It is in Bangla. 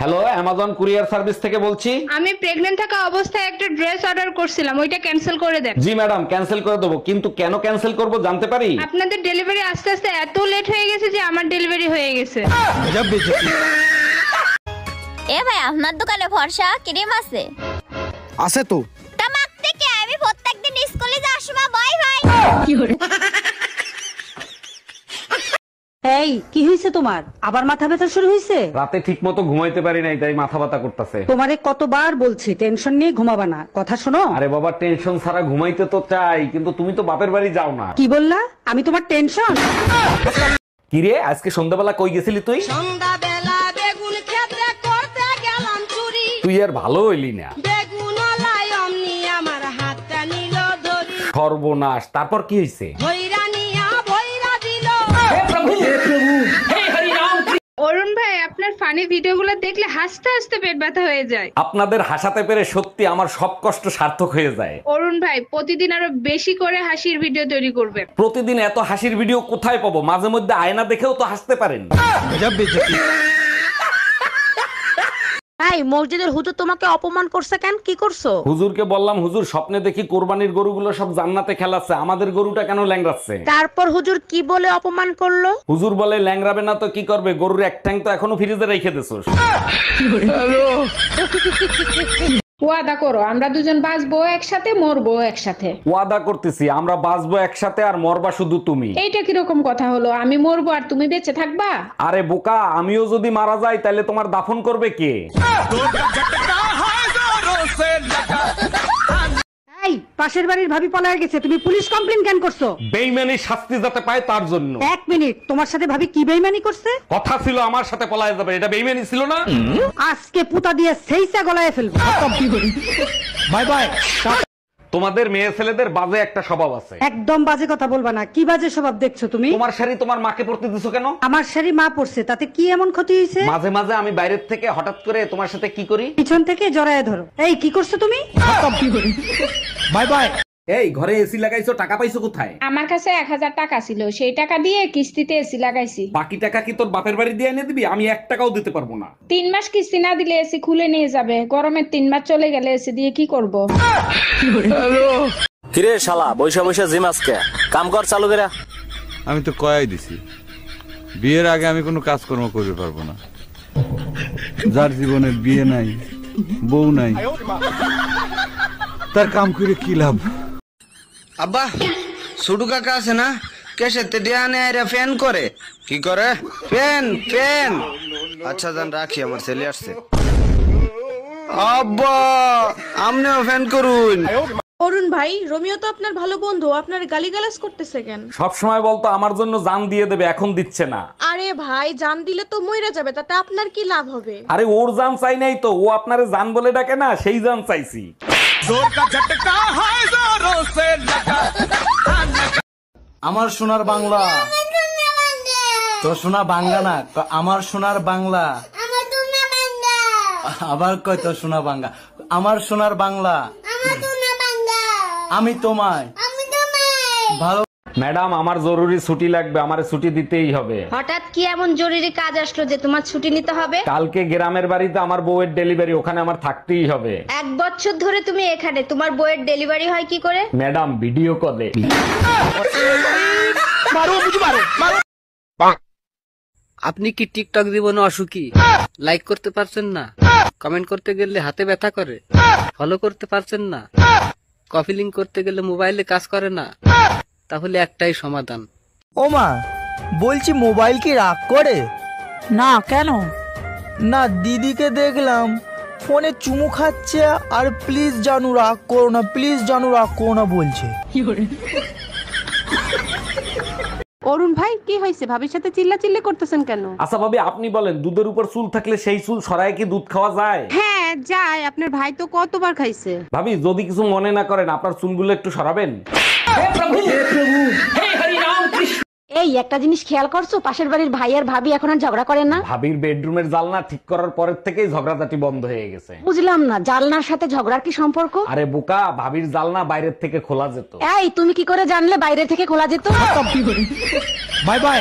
হ্যালো, অ্যামাজন কুরিয়ার সার্ভিস থেকে বলছি। আমি প্রেগন্যান্ট থাকা অবস্থায় একটা ড্রেস অর্ডার করছিলাম, ওইটা ক্যান্সেল করে দেন। জি ম্যাডাম, ক্যান্সেল করে দেবো, কিন্তু কেন ক্যান্সেল করব জানতে পারি? আপনাদের ডেলিভারি আস্তে আস্তে এত লেট হয়ে গেছে যে আমার ডেলিভারি হয়ে গেছে। এ ভাই, আপনার দোকানে ফর্সা ক্রিম আছে? আছে তো। তামাক থেকে আমি প্রত্যেকদিন স্কুলে যাওয়ার সময় ভয় হয়। এই কি হয়েছে তোমার? আবার মাথা ব্যথা শুরু হয়েছে? রাতে ঠিক মতো ঘুমাইতে পারি নাই, তাই মাথা ব্যথা করতেছে। তোমারে কতবার বলছি টেনশন নিয়ে ঘুমাবা না, কথা শোনো। আরে বাবা, টেনশন ছাড়া ঘুমাইতে তো চাই, কিন্তু তুমি তো বাপের বাড়ি যাও না। কি বললা? আমি তোমার টেনশন? কিরে, আজকে সন্ধ্যাবেলা কই গেছিলি তুই? সন্ধ্যাবেলা বেগুন ক্ষেত্রে করতে গেলাম চুরি, তুই আর ভালো হইলি না। বেগুন লাই অমনি আমার হাতটা নিল ধরি, সর্বনাশ, তারপর কি হয়েছে? ভৈরা নিয়া ভৈরা দিল। অরুণ ভাই, আপনার ফানি ভিডিওগুলো দেখলে হাসতে হাসতে পেট ব্যথা হয়ে যায়। আপনাদের হাসাতে পেরে সত্যি আমার সব কষ্ট সার্থক হয়ে যায়। অরুণ ভাই, প্রতিদিন আরো বেশি করে হাসির ভিডিও তৈরি করবেন। প্রতিদিন এত হাসির ভিডিও কোথায় পাবো? মাঝে মধ্যে আয়না দেখেও তো হাসতে পারেন। এই মসজিদের হুজুর তোমাকে অপমান করছে কেন? কি করছো? হুজুরকে বললাম, হুজুর স্বপ্নে দেখি কোরবানির গরুগুলো সব জান্নাতে খেলাচ্ছে, আমাদের গরুটা কেন ল্যাংড়াচ্ছে? তারপর হুজুর কি বলে অপমান করলো? হুজুর বলে, ল্যাংড়াবে না তো কি করবে, গরুর এক ঠ্যাং তো এখনো ফ্রিজে রেখে দিছোস। ওয়াদা করো আমরা দুজন বাঁচবো একসাথে, মরবো একসাথে। ওয়াদা করতেছি, আমরা বাঁচবো একসাথে আর মরবা শুধু তুমি। এইটা কিরকম কথা হলো? আমি মরবো আর তুমি বেঁচে থাকবা? আরে বোকা, আমিও যদি মারা যাই তাহলে তোমার দাফন করবে কে? এই পাশের বাড়ির ভাবি পলায় গেছে, তুমি পুলিশ কমপ্লেইন কেন করছো? বেইমানি শাস্তি যাতে পায় তার জন্য। এক মিনিট, তোমার সাথে ভাবি কি বেইমানি করছে? কথা ছিল আমার সাথে পলায় যাবে, এটা বেইমানি ছিল না? আজকে পুতা দিয়ে সেইসা গলায় ফেলবো। Bye bye. তোমাদের মেয়ে ছেলেদের বাজে একটা স্বভাব আছে। একদম বাজে কথা বলবা না। কি বাজে স্বভাব দেখছো তুমি? তোমার শাড়ি তোমার মাকে পরতে দিছো কেন? আমার শাড়ি মা পড়ছে, তাতে কি এমন ক্ষতি হয়েছে? মাঝে মাঝে আমি বাইরের থেকে হঠাৎ করে তোমার সাথে কি করি, পিছন থেকে জড়ায় ধরো। এই কি করছো তুমি? Bye bye. এই ঘরে এসি লাগাইছো, টাকা পাইছো কোথায়? আমার কাছে 1000 টাকা ছিল, সেই টাকা দিয়ে কিস্তিতে এসি লাগাইছি। বাকি টাকা কি তোর বাপের বাড়ি দিয়ে এনে দিবি? আমি 1 টাকাও দিতে পারবো না। 3 মাস কিস্তি না দিলে এসি খুলে নিয়ে যাবে। গরমের 3 মাস চলে গেলে এসি দিয়ে কি করব? কিরে শালা, বৈশা বৈশা জিম আজকে কাম কর চালু করে। আমি তো কয়াই দিছি, বিয়ের আগে আমি কোনো কাজকর্ম করতে পারবো না। যার জীবনে বিয়ে নাই, বউ নাই, তার কাম করে কি লাভ? আব্বা, সুডু কাকা আছে না, কেসেতে ডিয়ানে আইরা ফ্যান করে। কি করে? Fan fan. আচ্ছা জান, রাখি, আমার ছেলে আসছে। আব্বা, আমনেও ফ্যান করুন। অরুণ ভাই, রোমিও তো আপনার ভালো বন্ধু, আপনার গালিগালাজ করতেছে কেন? সব সময় বলতো আমার জন্য জান দিয়ে দেবে, এখন দিচ্ছে না। আরে ভাই, জান দিলে তো মইরা যাবে, তাতে আপনার কি লাভ হবে? আরে ওর জান চাই নাই তো, ও আপনারে জান বলে ডাকে না, সেই জান চাইছি। আমার সোনার বাংলা। তো সোনা বাংলা না, আমার সোনার বাংলা। আবার কয় তো সোনা বাংলা। আমার সোনার বাংলা। আমি তোমায় ভালো। ম্যাডাম, আমার জরুরি ছুটি লাগবে, আমার ছুটি দিতেই হবে। হঠাৎ কি এমন জরুরি কাজ আসলো যে তোমার ছুটি নিতে হবে? কালকে গ্রামের বাড়িতে আমার বউয়ের ডেলিভারি, ওখানে আমার থাকতেই হবে। 1 বছর ধরে তুমি এখানে, তোমার বইয়ের ডেলিভারি হয় কি করে? ম্যাডাম, ভিডিও কলে। আপনি কি টিকটক জীবনে অসুখী? লাইক করতে পারছেন না, কমেন্ট করতে গেলে হাতে ব্যথা করে, ফলো করতে পারছেন না, কপি লিংক করতে গেলে মোবাইলে কাজ করে না? তাহলে একটাই সমাধান। ও মা, বলছি মোবাইল কি রাগ করে? না, কেন? না, দিদিকে দেখলাম ফোনে চুমু খাচ্ছে আর প্লিজ জানু রাগ করো না, প্লিজ জানু রাগ করো না বলছে। অরুণ ভাই, কি হয়েছে? ভাবির সাথে চিল্লাচিল্লি করতেছেন কেন? আচ্ছা ভাবি, আপনি বলেন, দুধের উপর চুল থাকলে সেই চুল সরায় কি দুধ খাওয়া যায়? হ্যাঁ যায়, আপনার ভাই তো কতবার খাইছে। ভাবি, যদি কিছু মনে না করেন, আপনার চুলগুলো একটু সরাবেন। এই একটা জিনিস খেয়াল করছো, পাশের বাড়ির ভাই আর ভাবি এখন আর ঝগড়া করে না? ভাবির বেডরুমের জানলা ঠিক করার পরের থেকেই ঝগড়াঝাটি বন্ধ হয়ে গেছে। বুঝলাম না, জানলার সাথে ঝগড়ার কি সম্পর্ক? আরে বোকা, ভাবির জানলা বাইরের থেকে খোলা যেত। এই তুমি কি করে জানলে বাইরে থেকে খোলা যেত? Bye bye.